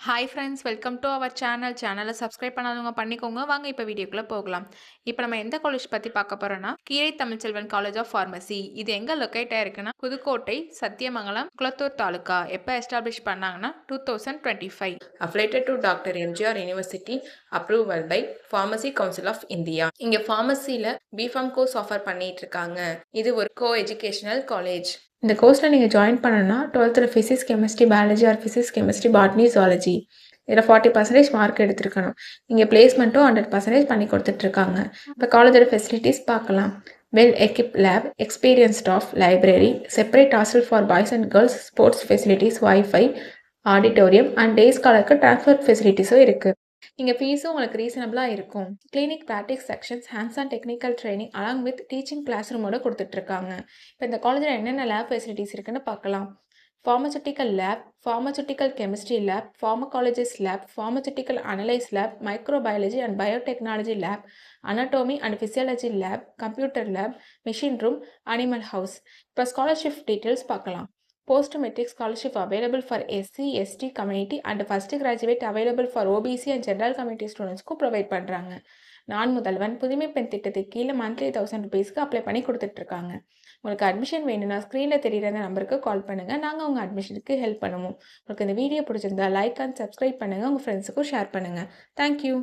Hi friends, welcome to our channel. சேனலை subscribe பண்ணாதவங்க பண்ணிக்கோங்க. வாங்க இப்போ வீடியோக்குள்ளே போகலாம். இப்போ நம்ம எந்த காலேஜ் பற்றி பார்க்க போகிறோன்னா, கீழை தமிழ்ச்செல்வன் காலேஜ் ஆஃப் ஃபார்மசி. இது எங்கே லொக்கேட் ஆயிருக்குன்னா, புதுக்கோட்டை, சத்தியமங்கலம், குளத்தூர் தாலுக்கா. எப்போ எஸ்டாப்ளிஷ் பண்ணாங்கன்னா 2025. Affiliated to doctor MGR university, approval by pharmacy council of India. இங்கே ஃபார்மசியில் பிஃபார்ம் கோர்ஸ் ஆஃபர் பண்ணிட்டு இருக்காங்க. இது ஒரு கோ எஜுகேஷனல் காலேஜ். இந்த கோர்ஸில் நீங்கள் ஜாயின் பண்ணணும்னா 12th physics chemistry biology R physics chemistry botany zoology இதில் 40% மார்க் எடுத்துருக்கணும். இங்கே பிளேஸ்மெண்ட்டும் 100% பண்ணி கொடுத்துட்ருக்காங்க. இப்போ காலேஜோட ஃபெசிலிட்டிஸ் பார்க்கலாம். Well equipped lab, experience staff, library, separate hostel for boys and girls, sports facilities, wifi, auditorium and day ஸ்காலருக்கு ட்ரான்ஸ்ஃபர் ஃபெசிலிட்டிஸும் இருக்குது. இங்கே ஃபீஸும் உங்களுக்கு ரீசனபிளாக இருக்கும். Clinic practice sections, hands on technical training along with teaching class ரூமோட கொடுத்துட்ருக்காங்க. இப்போ இந்த காலேஜில் என்னென்ன லேப் ஃபெசிலிட்டிஸ் இருக்குன்னு பார்க்கலாம். Pharmaceutical lab, pharmaceutical chemistry lab, pharmacologist lab, pharmaceutical analyse lab, microbiology and biotechnology lab, anatomy and physiology lab, computer lab, machine room, animal house. இப்போ scholarship details பார்க்கலாம். Post metric scholarship available for SC, ST community and first graduate available for OBC and general community ஸ்டூடெண்ட்ஸ்க்கும் provide பண்ணுறாங்க. நான் முதல்வன் புதுமை பெண் திட்டத்துக்கு கீழே monthly 1000 ருபீஸ்க்கு apply பண்ணி கொடுத்துட்ருக்காங்க. உங்களுக்கு அட்மிஷன் வேணும்னா ஸ்க்ரீனில் தெரியுற அந்த நம்பருக்கு கால் பண்ணுங்கள். நாங்கள் உங்கள் அட்மிஷனுக்கு ஹெல்ப் பண்ணுவோம். உங்களுக்கு இந்த வீடியோ பிடிச்சிருந்தா லைக் அண்ட் சப்ஸ்கிரைப் பண்ணுங்கள். உங்கள் ஃப்ரெண்ட்ஸுக்கும் ஷேர் பண்ணுங்கள். தேங்க்யூ.